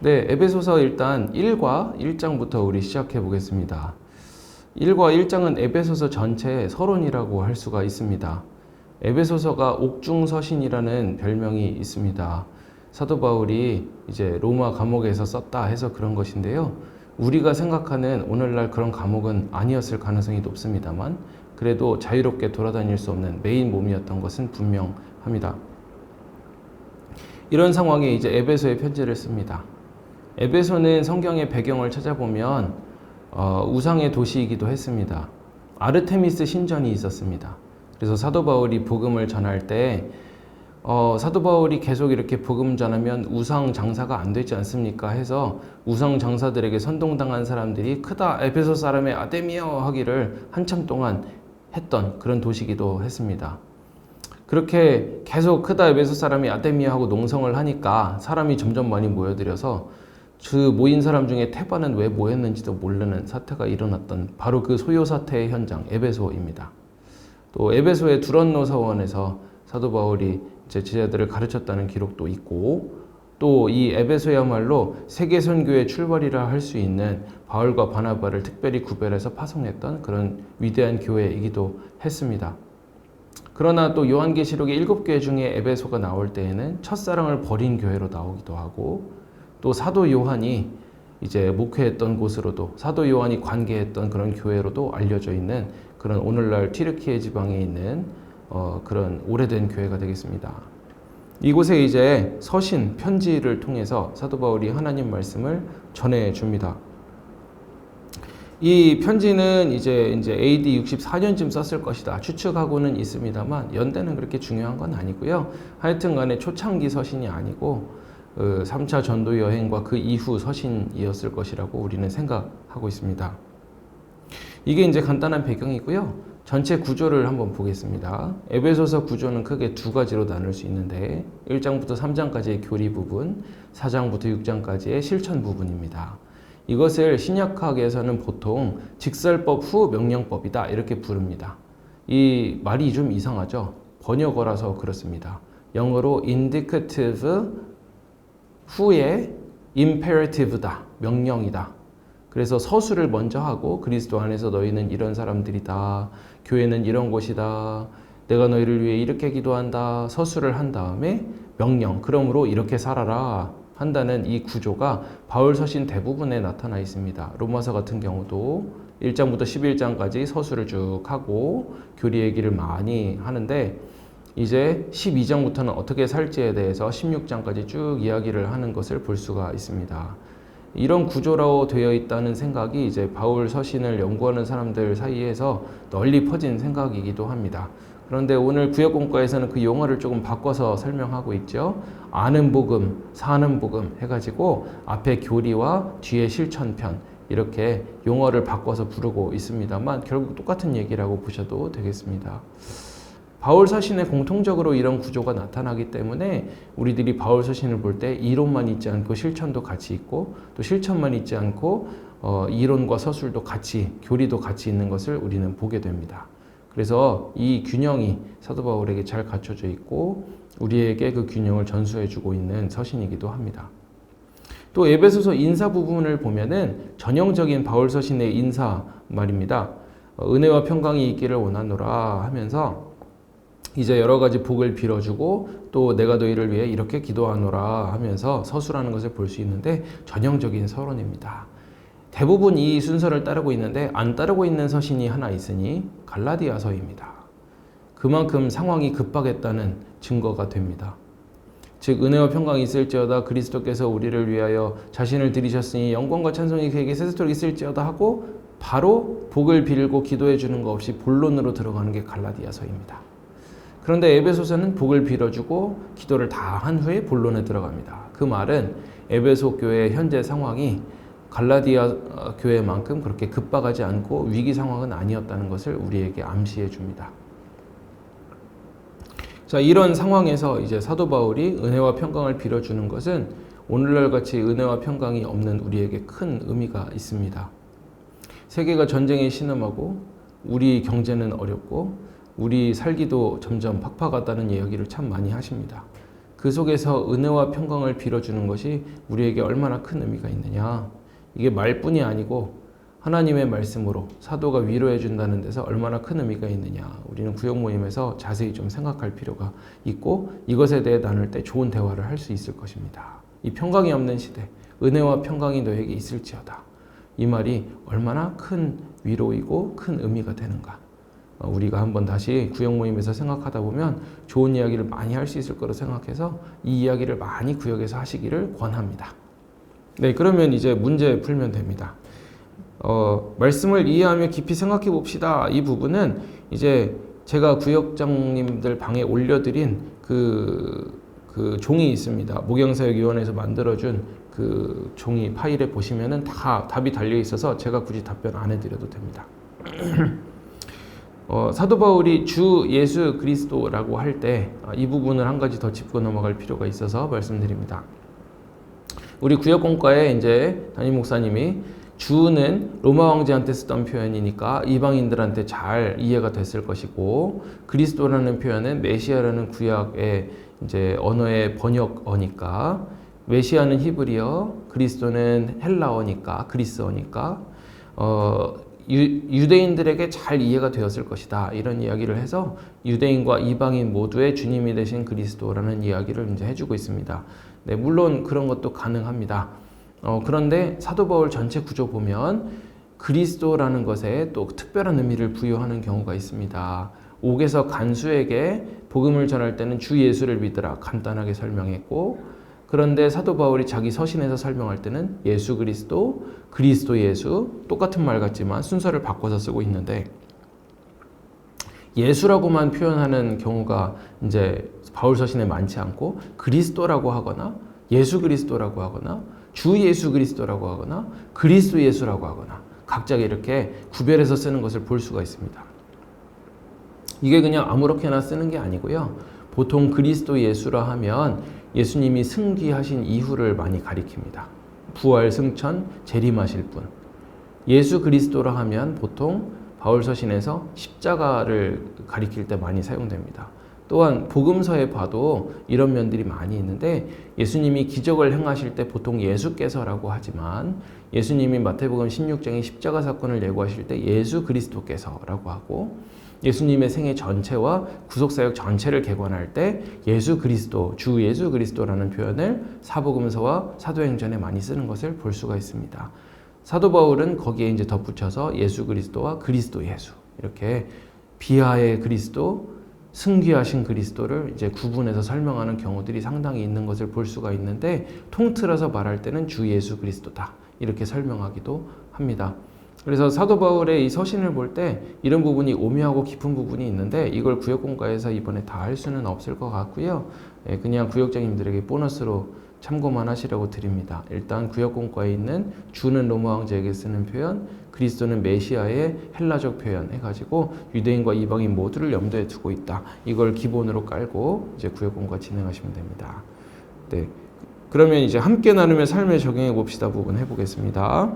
네, 에베소서 일단 1과 1장부터 우리 시작해 보겠습니다. 1과 1장은 에베소서 전체의 서론이라고 할 수가 있습니다. 에베소서가 옥중서신이라는 별명이 있습니다. 사도 바울이 이제 로마 감옥에서 썼다 해서 그런 것인데요. 우리가 생각하는 오늘날 그런 감옥은 아니었을 가능성이 높습니다만 그래도 자유롭게 돌아다닐 수 없는 메인 몸이었던 것은 분명합니다. 이런 상황에 이제 에베소에 편지를 씁니다. 에베소는 성경의 배경을 찾아보면 우상의 도시이기도 했습니다. 아르테미스 신전이 있었습니다. 그래서 사도 바울이 복음을 전할 때 사도 바울이 계속 이렇게 복음 전하면 우상 장사가 안 되지 않습니까? 해서 우상 장사들에게 선동당한 사람들이 크다 에베소 사람의 아데미여 하기를 한참 동안 했던 그런 도시이기도 했습니다. 그렇게 계속 크다 에베소 사람이 아데미여 하고 농성을 하니까 사람이 점점 많이 모여들어서 그 모인 사람 중에 태반은 왜 모였는지도 모르는 사태가 일어났던 바로 그 소요 사태의 현장 에베소입니다. 또 에베소의 두런노 사원에서 사도 바울이 이제 제자들을 가르쳤다는 기록도 있고 또 이 에베소야말로 세계 선교의 출발이라 할 수 있는 바울과 바나바를 특별히 구별해서 파송했던 그런 위대한 교회이기도 했습니다. 그러나 또 요한계시록의 7교회 중에 에베소가 나올 때에는 첫사랑을 버린 교회로 나오기도 하고 또 사도 요한이 이제 목회했던 곳으로도 사도 요한이 관계했던 그런 교회로도 알려져 있는 그런 오늘날 튀르키예 지방에 있는 그런 오래된 교회가 되겠습니다. 이곳에 이제 서신, 편지를 통해서 사도 바울이 하나님 말씀을 전해 줍니다. 이 편지는 이제 AD 64년쯤 썼을 것이다 추측하고는 있습니다만 연대는 그렇게 중요한 건 아니고요. 하여튼 간에 초창기 서신이 아니고 3차 전도 여행과 그 이후 서신이었을 것이라고 우리는 생각하고 있습니다. 이게 이제 간단한 배경이고요. 전체 구조를 한번 보겠습니다. 에베소서 구조는 크게 두 가지로 나눌 수 있는데 1장부터 3장까지의 교리 부분, 4장부터 6장까지의 실천 부분입니다. 이것을 신약학에서는 보통 직설법 후 명령법이다 이렇게 부릅니다. 이 말이 좀 이상하죠? 번역어라서 그렇습니다. 영어로 indicative 후에 imperative다, 명령이다. 그래서 서술을 먼저 하고 그리스도 안에서 너희는 이런 사람들이다. 교회는 이런 곳이다. 내가 너희를 위해 이렇게 기도한다. 서술을 한 다음에 명령, 그러므로 이렇게 살아라 한다는 이 구조가 바울 서신 대부분에 나타나 있습니다. 로마서 같은 경우도 1장부터 11장까지 서술을 쭉 하고 교리 얘기를 많이 하는데 이제 12장부터는 어떻게 살지에 대해서 16장까지 쭉 이야기를 하는 것을 볼 수가 있습니다. 이런 구조로 되어 있다는 생각이 이제 바울 서신을 연구하는 사람들 사이에서 널리 퍼진 생각이기도 합니다. 그런데 오늘 구역공과에서는 그 용어를 조금 바꿔서 설명하고 있죠. 아는 복음, 사는 복음 해가지고 앞에 교리와 뒤에 실천편 이렇게 용어를 바꿔서 부르고 있습니다만 결국 똑같은 얘기라고 보셔도 되겠습니다. 바울 서신에 공통적으로 이런 구조가 나타나기 때문에 우리들이 바울 서신을 볼 때 이론만 있지 않고 실천도 같이 있고 또 실천만 있지 않고 이론과 서술도 같이 교리도 같이 있는 것을 우리는 보게 됩니다. 그래서 이 균형이 사도 바울에게 잘 갖춰져 있고 우리에게 그 균형을 전수해주고 있는 서신이기도 합니다. 또 에베소서 인사 부분을 보면은 전형적인 바울 서신의 인사 말입니다. 은혜와 평강이 있기를 원하노라 하면서 이제 여러 가지 복을 빌어주고 또 내가 너희를 위해 이렇게 기도하노라 하면서 서술하는 것을 볼 수 있는데 전형적인 서론입니다. 대부분 이 순서를 따르고 있는데 안 따르고 있는 서신이 하나 있으니 갈라디아서입니다. 그만큼 상황이 급박했다는 증거가 됩니다. 즉 은혜와 평강이 있을지어다 그리스도께서 우리를 위하여 자신을 드리셨으니 영광과 찬송이 그에게 세세토록 있을지어다 하고 바로 복을 빌고 기도해 주는 것 없이 본론으로 들어가는 게 갈라디아서입니다. 그런데 에베소서는 복을 빌어주고 기도를 다 한 후에 본론에 들어갑니다. 그 말은 에베소 교회의 현재 상황이 갈라디아 교회만큼 그렇게 급박하지 않고 위기 상황은 아니었다는 것을 우리에게 암시해 줍니다. 자, 이런 상황에서 이제 사도 바울이 은혜와 평강을 빌어주는 것은 오늘날 같이 은혜와 평강이 없는 우리에게 큰 의미가 있습니다. 세계가 전쟁에 신음하고 우리 경제는 어렵고 우리 살기도 점점 팍팍하다는 이야기를 참 많이 하십니다. 그 속에서 은혜와 평강을 빌어주는 것이 우리에게 얼마나 큰 의미가 있느냐. 이게 말뿐이 아니고 하나님의 말씀으로 사도가 위로해 준다는 데서 얼마나 큰 의미가 있느냐. 우리는 구역 모임에서 자세히 좀 생각할 필요가 있고 이것에 대해 나눌 때 좋은 대화를 할 수 있을 것입니다. 이 평강이 없는 시대, 은혜와 평강이 너에게 있을지어다. 이 말이 얼마나 큰 위로이고 큰 의미가 되는가. 우리가 한번 다시 구역 모임에서 생각하다 보면 좋은 이야기를 많이 할 수 있을 거로 생각해서 이 이야기를 많이 구역에서 하시기를 권합니다. 네, 그러면 이제 문제 풀면 됩니다. 말씀을 이해하며 깊이 생각해 봅시다. 이 부분은 이제 제가 구역장님들 방에 올려드린 그 종이 있습니다. 목양사역위원회에서 만들어준 그 종이 파일에 보시면은 다 답이 달려 있어서 제가 굳이 답변 안 해드려도 됩니다. 사도 바울이 주 예수 그리스도라고 할 때 이 부분을 한 가지 더 짚고 넘어갈 필요가 있어서 말씀드립니다. 우리 구역공과에 이제 담임 목사님이 주는 로마 황제한테 쓰던 표현이니까 이방인들한테 잘 이해가 됐을 것이고 그리스도라는 표현은 메시아라는 구약의 이제 언어의 번역어니까 메시아는 히브리어, 그리스도는 헬라어니까 그리스어니까 유대인들에게 잘 이해가 되었을 것이다. 이런 이야기를 해서 유대인과 이방인 모두의 주님이 되신 그리스도라는 이야기를 이제 해주고 있습니다. 네, 물론 그런 것도 가능합니다. 그런데 사도 바울 전체 구조 보면 그리스도라는 것에 또 특별한 의미를 부여하는 경우가 있습니다. 옥에서 간수에게 복음을 전할 때는 주 예수를 믿으라 간단하게 설명했고 그런데 사도 바울이 자기 서신에서 설명할 때는 예수 그리스도, 그리스도 예수 똑같은 말 같지만 순서를 바꿔서 쓰고 있는데 예수라고만 표현하는 경우가 이제 바울 서신에 많지 않고 그리스도라고 하거나 예수 그리스도라고 하거나 주 예수 그리스도라고 하거나 그리스도 예수라고 하거나 각자 이렇게 구별해서 쓰는 것을 볼 수가 있습니다. 이게 그냥 아무렇게나 쓰는 게 아니고요. 보통 그리스도 예수라 하면 예수님이 승귀하신 이후를 많이 가리킵니다. 부활, 승천, 재림하실 분. 예수 그리스도라 하면 보통 바울 서신에서 십자가를 가리킬 때 많이 사용됩니다. 또한 복음서에 봐도 이런 면들이 많이 있는데 예수님이 기적을 행하실 때 보통 예수께서라고 하지만 예수님이 마태복음 16장의 십자가 사건을 예고하실 때 예수 그리스도께서라고 하고 예수님의 생애 전체와 구속사역 전체를 개관할 때 예수 그리스도, 주 예수 그리스도라는 표현을 사복음서와 사도행전에 많이 쓰는 것을 볼 수가 있습니다. 사도 바울은 거기에 이제 덧붙여서 예수 그리스도와 그리스도 예수 이렇게 비하의 그리스도, 승귀하신 그리스도를 이제 구분해서 설명하는 경우들이 상당히 있는 것을 볼 수가 있는데 통틀어서 말할 때는 주 예수 그리스도다 이렇게 설명하기도 합니다. 그래서 사도 바울의 이 서신을 볼 때 이런 부분이 오묘하고 깊은 부분이 있는데 이걸 구역공과에서 이번에 다 할 수는 없을 것 같고요. 그냥 구역장님들에게 보너스로 참고만 하시라고 드립니다. 일단 구역공과에 있는 주는 로마 황제에게 쓰는 표현, 그리스도는 메시아의 헬라적 표현 해가지고 유대인과 이방인 모두를 염두에 두고 있다. 이걸 기본으로 깔고 이제 구역공과 진행하시면 됩니다. 네, 그러면 이제 함께 나누며 삶에 적용해 봅시다 부분 해보겠습니다.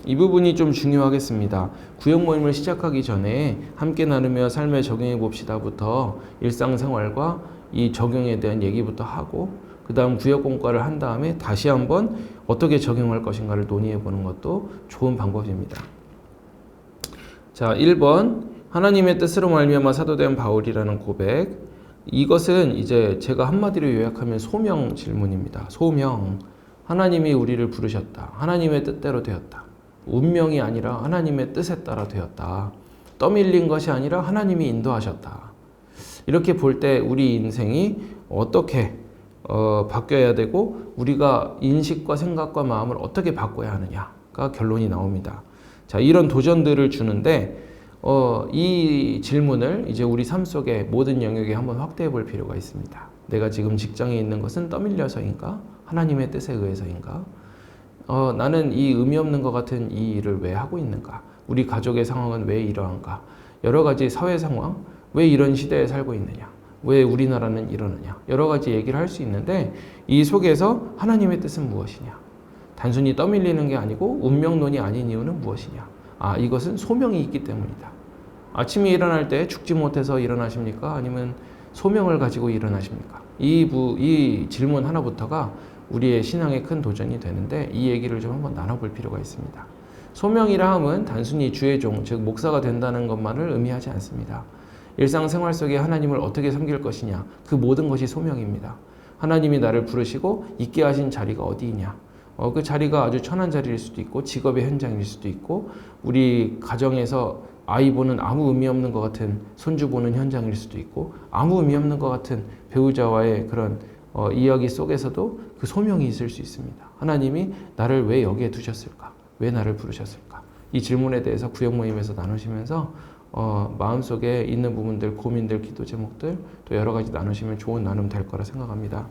이 부분이 좀 중요하겠습니다. 구역 모임을 시작하기 전에 함께 나누며 삶에 적용해 봅시다부터 일상생활과 이 적용에 대한 얘기부터 하고 그 다음 구역 공과를 한 다음에 다시 한번 어떻게 적용할 것인가를 논의해 보는 것도 좋은 방법입니다. 자, 1번 하나님의 뜻으로 말미암아 사도된 바울이라는 고백. 이것은 이제 제가 한마디로 요약하면 소명 질문입니다. 소명. 하나님이 우리를 부르셨다. 하나님의 뜻대로 되었다. 운명이 아니라 하나님의 뜻에 따라 되었다. 떠밀린 것이 아니라 하나님이 인도하셨다. 이렇게 볼 때 우리 인생이 어떻게 바뀌어야 되고 우리가 인식과 생각과 마음을 어떻게 바꿔야 하느냐가 결론이 나옵니다. 자, 이런 도전들을 주는데 이 질문을 이제 우리 삶 속의 모든 영역에 한번 확대해 볼 필요가 있습니다. 내가 지금 직장에 있는 것은 떠밀려서인가? 하나님의 뜻에 의해서인가? 나는 이 의미 없는 것 같은 이 일을 왜 하고 있는가? 우리 가족의 상황은 왜 이러한가? 여러 가지 사회 상황, 왜 이런 시대에 살고 있느냐? 왜 우리나라는 이러느냐? 여러 가지 얘기를 할 수 있는데 이 속에서 하나님의 뜻은 무엇이냐? 단순히 떠밀리는 게 아니고 운명론이 아닌 이유는 무엇이냐? 이것은 소명이 있기 때문이다. 아침에 일어날 때 죽지 못해서 일어나십니까? 아니면 소명을 가지고 일어나십니까? 이 질문 하나부터가 우리의 신앙의 큰 도전이 되는데 이 얘기를 좀 한번 나눠볼 필요가 있습니다. 소명이라 함은 단순히 주의 종, 즉 목사가 된다는 것만을 의미하지 않습니다. 일상생활 속에 하나님을 어떻게 섬길 것이냐, 그 모든 것이 소명입니다. 하나님이 나를 부르시고 있게 하신 자리가 어디이냐, 그 자리가 아주 천한 자리일 수도 있고 직업의 현장일 수도 있고 우리 가정에서 아이 보는 아무 의미 없는 것 같은 손주 보는 현장일 수도 있고 아무 의미 없는 것 같은 배우자와의 그런 이야기 속에서도 그 소명이 있을 수 있습니다. 하나님이 나를 왜 여기에 두셨을까? 왜 나를 부르셨을까? 이 질문에 대해서 구역 모임에서 나누시면서 마음속에 있는 부분들, 고민들, 기도 제목들 또 여러 가지 나누시면 좋은 나눔 될 거라 생각합니다.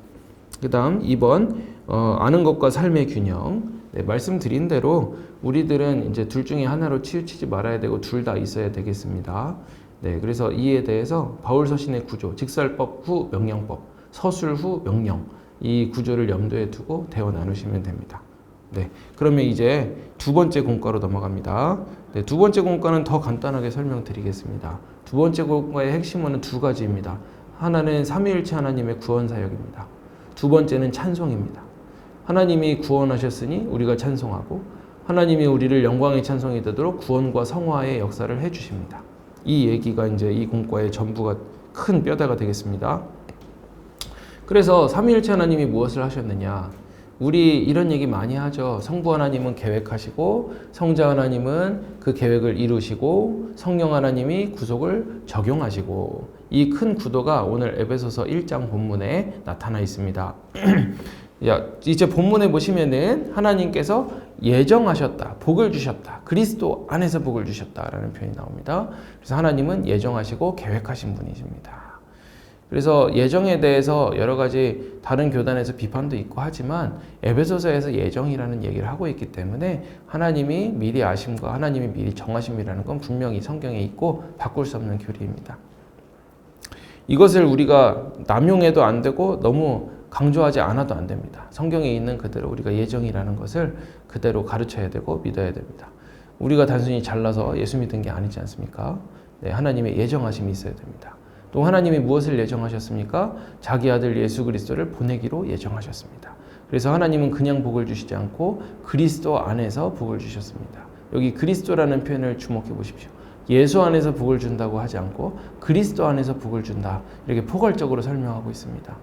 그 다음 2번 아는 것과 삶의 균형. 네, 말씀드린 대로 우리들은 이제 둘 중에 하나로 치우치지 말아야 되고 둘 다 있어야 되겠습니다. 네, 그래서 이에 대해서 바울 서신의 구조, 직설법 후 명령법, 서술 후 명령, 이 구조를 염두에 두고 대화 나누시면 됩니다. 네, 그러면 이제 두 번째 공과로 넘어갑니다. 네, 두 번째 공과는 더 간단하게 설명드리겠습니다. 두 번째 공과의 핵심은 두 가지입니다. 하나는 삼위일체 하나님의 구원 사역입니다. 두 번째는 찬송입니다. 하나님이 구원하셨으니 우리가 찬송하고 하나님이 우리를 영광의 찬송이 되도록 구원과 성화의 역사를 해주십니다. 이 얘기가 이제 이 공과의 전부가 큰 뼈대가 되겠습니다. 그래서 삼위일체 하나님이 무엇을 하셨느냐? 우리 이런 얘기 많이 하죠. 성부 하나님은 계획하시고 성자 하나님은 그 계획을 이루시고 성령 하나님이 구속을 적용하시고 이 큰 구도가 오늘 에베소서 1장 본문에 나타나 있습니다. 이제 본문에 보시면은 하나님께서 예정하셨다, 복을 주셨다, 그리스도 안에서 복을 주셨다라는 표현이 나옵니다. 그래서 하나님은 예정하시고 계획하신 분이십니다. 그래서 예정에 대해서 여러 가지 다른 교단에서 비판도 있고 하지만 에베소서에서 예정이라는 얘기를 하고 있기 때문에 하나님이 미리 아심과 하나님이 미리 정하심이라는 건 분명히 성경에 있고 바꿀 수 없는 교리입니다. 이것을 우리가 남용해도 안 되고 너무 강조하지 않아도 안 됩니다. 성경에 있는 그대로 우리가 예정이라는 것을 그대로 가르쳐야 되고 믿어야 됩니다. 우리가 단순히 잘나서 예수 믿은 게 아니지 않습니까? 네, 하나님의 예정하심이 있어야 됩니다. 또 하나님이 무엇을 예정하셨습니까? 자기 아들 예수 그리스도를 보내기로 예정하셨습니다. 그래서 하나님은 그냥 복을 주시지 않고 그리스도 안에서 복을 주셨습니다. 여기 그리스도라는 표현을 주목해 보십시오. 예수 안에서 복을 준다고 하지 않고 그리스도 안에서 복을 준다. 이렇게 포괄적으로 설명하고 있습니다.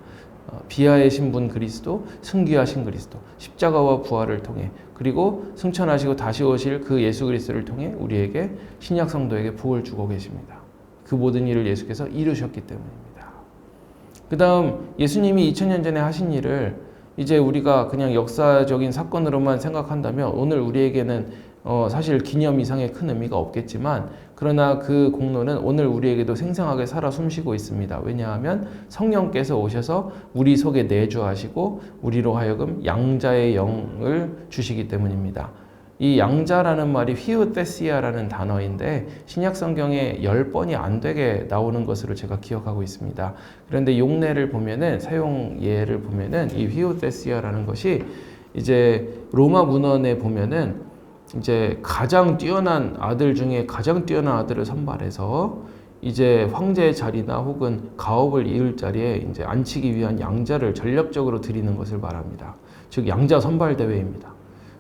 비하의 신분 그리스도, 승귀하신 그리스도, 십자가와 부활을 통해 그리고 승천하시고 다시 오실 그 예수 그리스도를 통해 우리에게 신약 성도에게 복을 주고 계십니다. 그 모든 일을 예수께서 이루셨기 때문입니다. 그 다음 예수님이 2000년 전에 하신 일을 이제 우리가 그냥 역사적인 사건으로만 생각한다면 오늘 우리에게는 사실 기념 이상의 큰 의미가 없겠지만 그러나 그 공로는 오늘 우리에게도 생생하게 살아 숨쉬고 있습니다. 왜냐하면 성령께서 오셔서 우리 속에 내주하시고 우리로 하여금 양자의 영을 주시기 때문입니다. 이 양자라는 말이 휘우테시아라는 단어인데 신약 성경에 10번이 안 되게 나오는 것으로 제가 기억하고 있습니다. 그런데 용례를 보면은 사용 예를 보면은 이 휘우테시아라는 것이 이제 로마 문헌에 보면은 이제 가장 뛰어난 아들 중에 가장 뛰어난 아들을 선발해서 이제 황제의 자리나 혹은 가업을 이을 자리에 이제 앉히기 위한 양자를 전략적으로 드리는 것을 말합니다. 즉 양자 선발 대회입니다.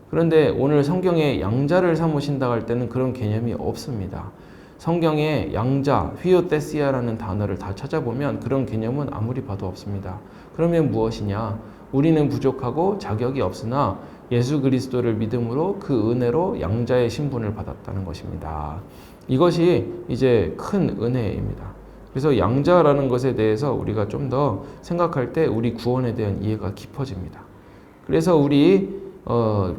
그런데 오늘 성경에 양자를 삼으신다고 할 때는 그런 개념이 없습니다. 성경에 양자, 휘오테시아라는 단어를 다 찾아보면 그런 개념은 아무리 봐도 없습니다. 그러면 무엇이냐? 우리는 부족하고 자격이 없으나 예수 그리스도를 믿음으로 그 은혜로 양자의 신분을 받았다는 것입니다. 이것이 이제 큰 은혜입니다. 그래서 양자라는 것에 대해서 우리가 좀 더 생각할 때 우리 구원에 대한 이해가 깊어집니다. 그래서 우리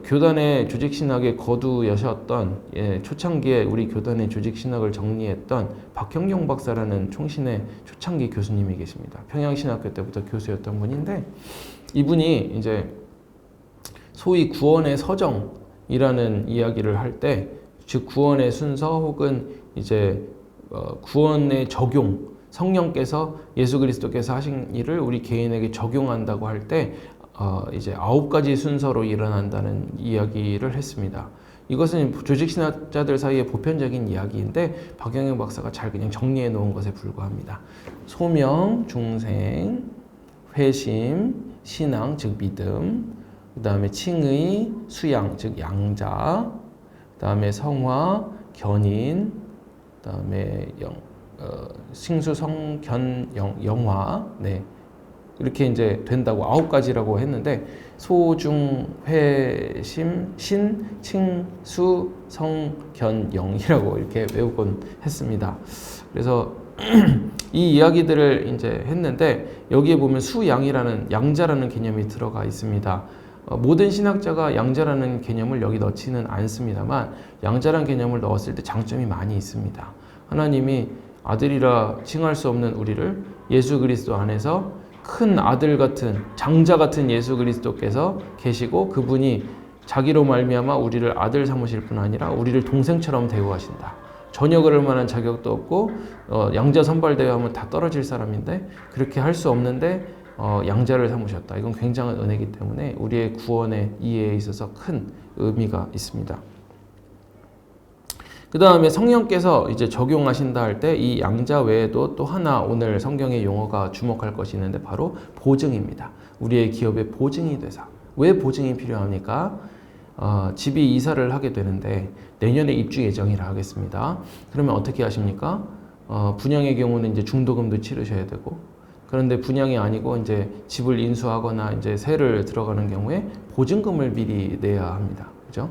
교단의 조직신학의 거두여셨던 초창기에 우리 교단의 조직신학을 정리했던 박형용 박사라는 총신의 초창기 교수님이 계십니다. 평양신학교 때부터 교수였던 분인데 이분이 이제 소위 구원의 서정이라는 이야기를 할 때, 즉 구원의 순서 혹은 이제 구원의 적용, 성령께서 예수 그리스도께서 하신 일을 우리 개인에게 적용한다고 할 때 이제 9가지 순서로 일어난다는 이야기를 했습니다. 이것은 조직신학자들 사이에 보편적인 이야기인데 박영영 박사가 잘 그냥 정리해 놓은 것에 불과합니다. 소명, 중생, 회심, 신앙, 즉 믿음, 그 다음에 칭의, 수양, 즉 양자, 그 다음에 성화, 견인, 그 다음에 싱수, 성견, 영화, 네. 이렇게 이제 된다고 9가지라고 했는데 소중, 회심, 신, 칭, 수, 성, 견, 영이라고 이렇게 외우곤 했습니다. 그래서 이 이야기들을 이제 했는데 여기에 보면 수양이라는 양자라는 개념이 들어가 있습니다. 모든 신학자가 양자라는 개념을 여기 넣지는 않습니다만 양자라는 개념을 넣었을 때 장점이 많이 있습니다. 하나님이 아들이라 칭할 수 없는 우리를 예수 그리스도 안에서 큰 아들 같은 장자 같은 예수 그리스도께서 계시고 그분이 자기로 말미암아 우리를 아들 삼으실 뿐 아니라 우리를 동생처럼 대우하신다. 전혀 그럴 만한 자격도 없고 양자 선발대회하면 다 떨어질 사람인데 그렇게 할 수 없는데 양자를 삼으셨다. 이건 굉장한 은혜이기 때문에 우리의 구원의 이해에 있어서 큰 의미가 있습니다. 그 다음에 성령께서 이제 적용하신다 할 때 이 양자 외에도 또 하나 오늘 성경의 용어가 주목할 것이 있는데 바로 보증입니다. 우리의 기업의 보증이 되사. 왜 보증이 필요합니까? 집이 이사를 하게 되는데 내년에 입주 예정이라 하겠습니다. 그러면 어떻게 하십니까? 분양의 경우는 이제 중도금도 치르셔야 되고 그런데 분양이 아니고 이제 집을 인수하거나 이제 세를 들어가는 경우에 보증금을 미리 내야 합니다. 그죠?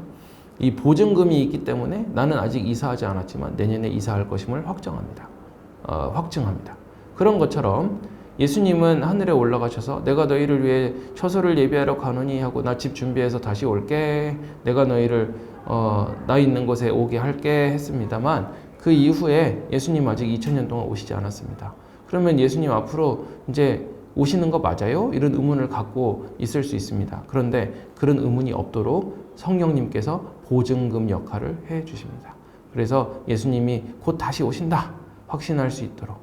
이 보증금이 있기 때문에 나는 아직 이사하지 않았지만 내년에 이사할 것임을 확증합니다. 그런 것처럼 예수님은 하늘에 올라가셔서 내가 너희를 위해 처소를 예비하러 가노니 하고 나 집 준비해서 다시 올게. 내가 너희를 나 있는 곳에 오게 할게 했습니다만 그 이후에 예수님 아직 2000년 동안 오시지 않았습니다. 그러면 예수님 앞으로 이제 오시는 거 맞아요? 이런 의문을 갖고 있을 수 있습니다. 그런데 그런 의문이 없도록 성령님께서 보증금 역할을 해 주십니다. 그래서 예수님이 곧 다시 오신다 확신할 수 있도록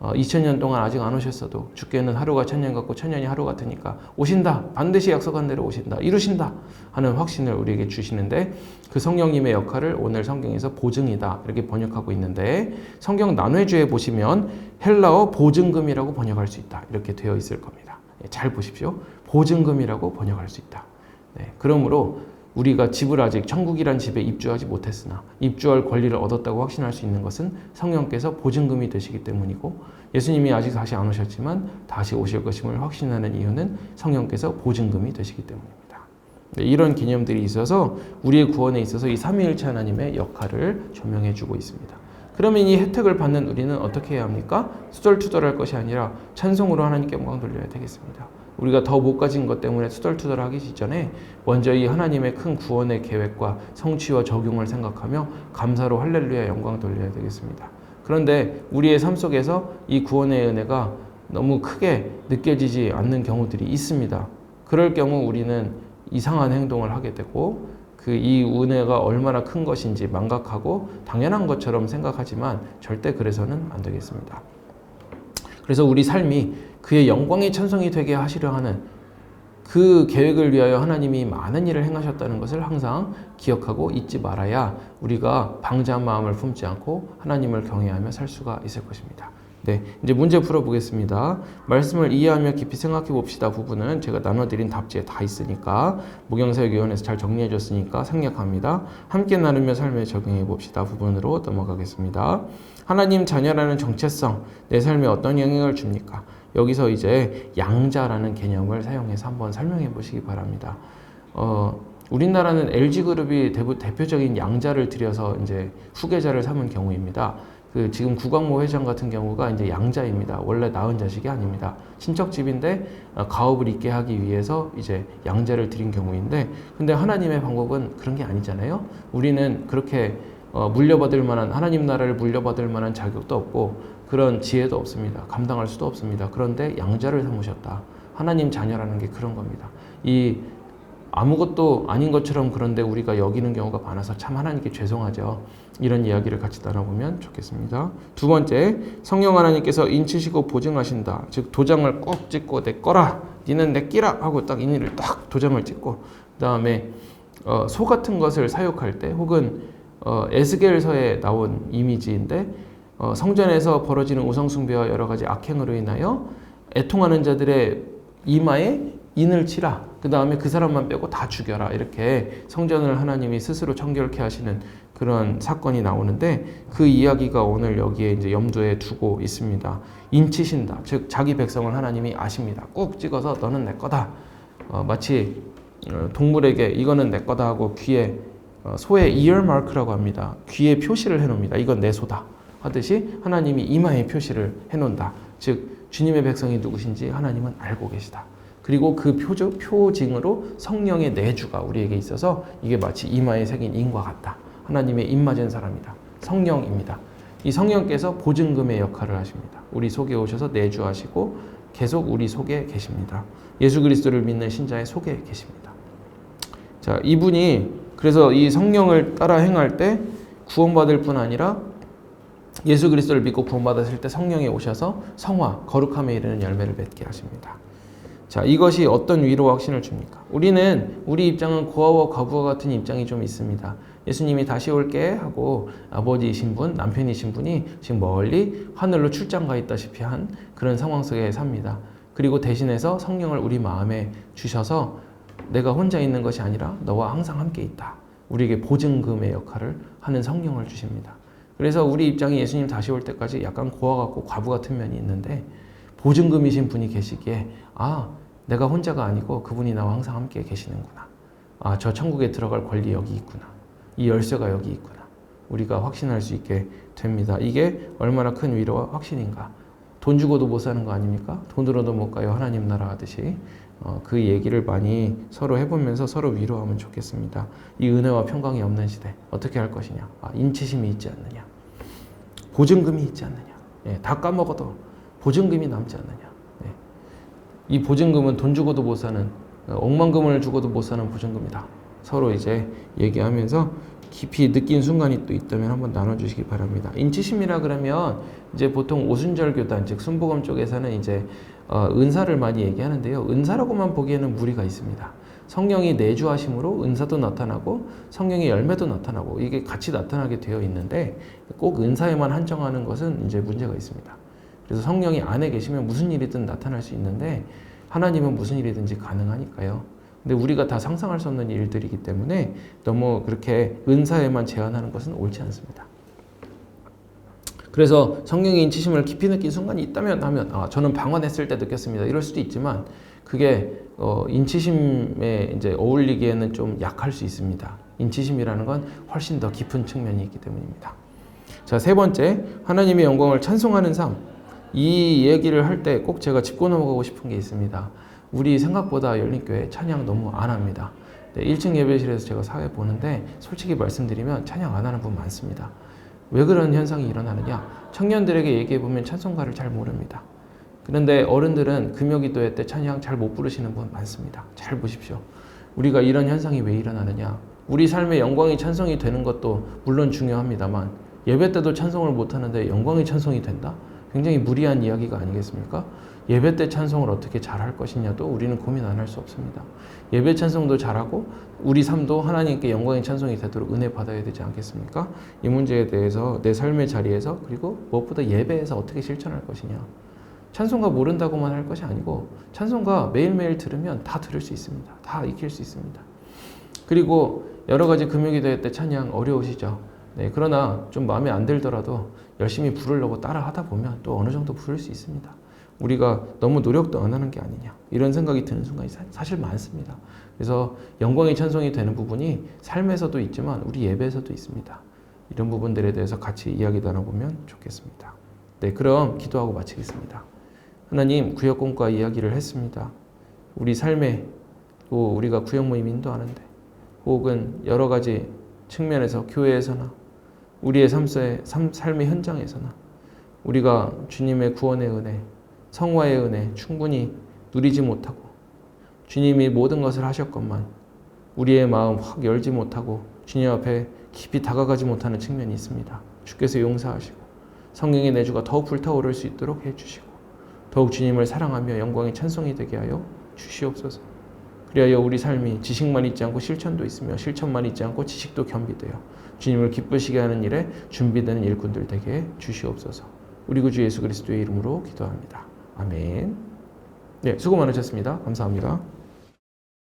2000년 동안 아직 안 오셨어도 주께는 하루가 1000년 같고 1000년이 하루 같으니까 오신다. 반드시 약속한 대로 오신다. 이루신다. 하는 확신을 우리에게 주시는데 그 성령님의 역할을 오늘 성경에서 보증이다. 이렇게 번역하고 있는데 성경 난회주에 보시면 헬라어 보증금이라고 번역할 수 있다. 이렇게 되어 있을 겁니다. 잘 보십시오. 보증금이라고 번역할 수 있다. 네, 그러므로 우리가 집을 아직 천국이란 집에 입주하지 못했으나 입주할 권리를 얻었다고 확신할 수 있는 것은 성령께서 보증금이 되시기 때문이고 예수님이 아직 다시 안 오셨지만 다시 오실 것임을 확신하는 이유는 성령께서 보증금이 되시기 때문입니다. 네, 이런 개념들이 있어서 우리의 구원에 있어서 이 삼위일체 하나님의 역할을 조명해 주고 있습니다. 그러면 이 혜택을 받는 우리는 어떻게 해야 합니까? 투덜투덜할 것이 아니라 찬송으로 하나님께 영광 돌려야 되겠습니다. 우리가 더 못 가진 것 때문에 투덜투덜하기 전에 먼저 이 하나님의 큰 구원의 계획과 성취와 적용을 생각하며 감사로 할렐루야 영광 돌려야 되겠습니다. 그런데 우리의 삶 속에서 이 구원의 은혜가 너무 크게 느껴지지 않는 경우들이 있습니다. 그럴 경우 우리는 이상한 행동을 하게 되고 이 은혜가 얼마나 큰 것인지 망각하고 당연한 것처럼 생각하지만 절대 그래서는 안 되겠습니다. 그래서 우리 삶이 그의 영광의 찬송이 되게 하시려 하는 그 계획을 위하여 하나님이 많은 일을 행하셨다는 것을 항상 기억하고 잊지 말아야 우리가 방자한 마음을 품지 않고 하나님을 경외하며 살 수가 있을 것입니다. 네, 이제 문제 풀어보겠습니다. 말씀을 이해하며 깊이 생각해 봅시다 부분은 제가 나눠드린 답지에 다 있으니까 모경사역위원회에서 잘 정리해 줬으니까 생략합니다. 함께 나누며 삶에 적용해 봅시다 부분으로 넘어가겠습니다. 하나님 자녀라는 정체성 내 삶에 어떤 영향을 줍니까? 여기서 이제 양자라는 개념을 사용해서 한번 설명해 보시기 바랍니다. 우리나라는 LG그룹이 대표적인 양자를 들여서 이제 후계자를 삼은 경우입니다. 지금 구광모 회장 같은 경우가 이제 양자입니다. 원래 낳은 자식이 아닙니다. 친척집인데 가업을 있게 하기 위해서 이제 양자를 드린 경우인데, 근데 하나님의 방법은 그런 게 아니잖아요. 우리는 그렇게 물려받을 만한, 하나님 나라를 물려받을 만한 자격도 없고 그런 지혜도 없습니다. 감당할 수도 없습니다. 그런데 양자를 삼으셨다. 하나님 자녀라는 게 그런 겁니다. 아무것도 아닌 것처럼 그런데 우리가 여기는 경우가 많아서 참 하나님께 죄송하죠. 이런 이야기를 같이 나눠보면 좋겠습니다. 두 번째, 성령 하나님께서 인치시고 보증하신다. 즉 도장을 꼭 찍고 내 거라, 니는 내 끼라 하고 딱 인의를 딱 도장을 찍고, 그 다음에 소 같은 것을 사육할 때 혹은 에스겔서에 나온 이미지인데 성전에서 벌어지는 우상숭배와 여러 가지 악행으로 인하여 애통하는 자들의 이마에 인을 치라. 그 다음에 그 사람만 빼고 다 죽여라. 이렇게 성전을 하나님이 스스로 청결케 하시는 그런 사건이 나오는데 그 이야기가 오늘 여기에 이제 염두에 두고 있습니다. 인치신다. 즉 자기 백성을 하나님이 아십니다. 꾹 찍어서 너는 내 거다. 마치 동물에게 이거는 내 거다 하고 귀에 소의 ear mark라고 합니다. 귀에 표시를 해놓습니다. 이건 내 소다 하듯이 하나님이 이마에 표시를 해놓는다. 즉 주님의 백성이 누구신지 하나님은 알고 계시다. 그리고 그 표징으로 성령의 내주가 우리에게 있어서 이게 마치 이마에 새긴 인과 같다. 하나님의 입 맞은 사람이다. 성령입니다. 이 성령께서 보증금의 역할을 하십니다. 우리 속에 오셔서 내주하시고 계속 우리 속에 계십니다. 예수 그리스도를 믿는 신자의 속에 계십니다. 자, 이분이 그래서 이 성령을 따라 행할 때 구원받을 뿐 아니라 예수 그리스도를 믿고 구원받았을 때 성령이 오셔서 성화, 거룩함에 이르는 열매를 맺게 하십니다. 자, 이것이 어떤 위로와 확신을 줍니까? 우리 입장은 고아와 과부와 같은 입장이 좀 있습니다. 예수님이 다시 올게 하고 아버지이신 분, 남편이신 분이 지금 멀리 하늘로 출장 가 있다시피 한 그런 상황 속에 삽니다. 그리고 대신해서 성령을 우리 마음에 주셔서 내가 혼자 있는 것이 아니라 너와 항상 함께 있다. 우리에게 보증금의 역할을 하는 성령을 주십니다. 그래서 우리 입장이 예수님 다시 올 때까지 약간 고아 같고 과부 같은 면이 있는데 보증금이신 분이 계시기에 내가 혼자가 아니고 그분이 나와 항상 함께 계시는구나. 저 천국에 들어갈 권리 여기 있구나. 이 열쇠가 여기 있구나. 우리가 확신할 수 있게 됩니다. 이게 얼마나 큰 위로와 확신인가. 돈 주고도 못 사는 거 아닙니까? 돈으로도 못 가요. 하나님 나라 하듯이. 그 얘기를 많이 서로 해보면서 서로 위로하면 좋겠습니다. 이 은혜와 평강이 없는 시대 어떻게 할 것이냐. 인치심이 있지 않느냐. 보증금이 있지 않느냐. 다 까먹어도 보증금이 남지 않느냐. 이 보증금은 돈 주고도 못 사는, 억만금을 주고도 못 사는 보증금이다. 서로 이제 얘기하면서 깊이 느낀 순간이 또 있다면 한번 나눠주시기 바랍니다. 인치심이라 그러면 이제 보통 오순절 교단, 즉 순복음 쪽에서는 이제 은사를 많이 얘기하는데요. 은사라고만 보기에는 무리가 있습니다. 성령이 내주하심으로 은사도 나타나고 성령의 열매도 나타나고 이게 같이 나타나게 되어 있는데 꼭 은사에만 한정하는 것은 이제 문제가 있습니다. 그래서 성령이 안에 계시면 무슨 일이든 나타날 수 있는데 하나님은 무슨 일이든지 가능하니까요. 근데 우리가 다 상상할 수 없는 일들이기 때문에 너무 그렇게 은사에만 제한하는 것은 옳지 않습니다. 그래서 성령의 인치심을 깊이 느낀 순간이 있다면 하면 저는 방언했을 때 느꼈습니다. 이럴 수도 있지만 그게 인치심에 이제 어울리기에는 좀 약할 수 있습니다. 인치심이라는 건 훨씬 더 깊은 측면이 있기 때문입니다. 자, 세 번째, 하나님의 영광을 찬송하는 삶. 이 얘기를 할 때 꼭 제가 짚고 넘어가고 싶은 게 있습니다. 우리 생각보다 열린교회 찬양 너무 안 합니다. 1층 예배실에서 제가 사회 보는데 솔직히 말씀드리면 찬양 안 하는 분 많습니다. 왜 그런 현상이 일어나느냐? 청년들에게 얘기해보면 찬송가를 잘 모릅니다. 그런데 어른들은 금요기도회 때 찬양 잘 못 부르시는 분 많습니다. 잘 보십시오. 우리가 이런 현상이 왜 일어나느냐? 우리 삶의 영광이 찬송이 되는 것도 물론 중요합니다만 예배 때도 찬송을 못하는데 영광이 찬송이 된다? 굉장히 무리한 이야기가 아니겠습니까? 예배 때 찬송을 어떻게 잘할 것이냐도 우리는 고민 안 할 수 없습니다. 예배 찬송도 잘하고 우리 삶도 하나님께 영광의 찬송이 되도록 은혜 받아야 되지 않겠습니까? 이 문제에 대해서 내 삶의 자리에서 그리고 무엇보다 예배에서 어떻게 실천할 것이냐. 찬송가 모른다고만 할 것이 아니고 찬송가 매일매일 들으면 다 들을 수 있습니다. 다 익힐 수 있습니다. 그리고 여러 가지 금요기도회 때 찬양 어려우시죠? 네, 그러나 좀 마음에 안 들더라도 열심히 부르려고 따라 하다 보면 또 어느 정도 부를 수 있습니다. 우리가 너무 노력도 안 하는 게 아니냐 이런 생각이 드는 순간이 사실 많습니다. 그래서 영광의 찬송이 되는 부분이 삶에서도 있지만 우리 예배에서도 있습니다. 이런 부분들에 대해서 같이 이야기 나눠보면 좋겠습니다. 네, 그럼 기도하고 마치겠습니다. 하나님, 구역공과 이야기를 했습니다. 우리 삶에 또 우리가 구역 모임 인도하는데 혹은 여러 가지 측면에서 교회에서나 우리의 삶의 현장에서나 우리가 주님의 구원의 은혜, 성화의 은혜 충분히 누리지 못하고 주님이 모든 것을 하셨건만 우리의 마음 확 열지 못하고 주님 앞에 깊이 다가가지 못하는 측면이 있습니다. 주께서 용서하시고 성령의 내주가 더욱 불타오를 수 있도록 해주시고 더욱 주님을 사랑하며 영광의 찬송이 되게 하여 주시옵소서. 그리하여 우리 삶이 지식만 있지 않고 실천도 있으며 실천만 있지 않고 지식도 겸비되어 주님을 기쁘시게 하는 일에 준비되는 일꾼들 되게 주시옵소서. 우리 구주 예수 그리스도의 이름으로 기도합니다. 아멘. 네, 수고 많으셨습니다. 감사합니다.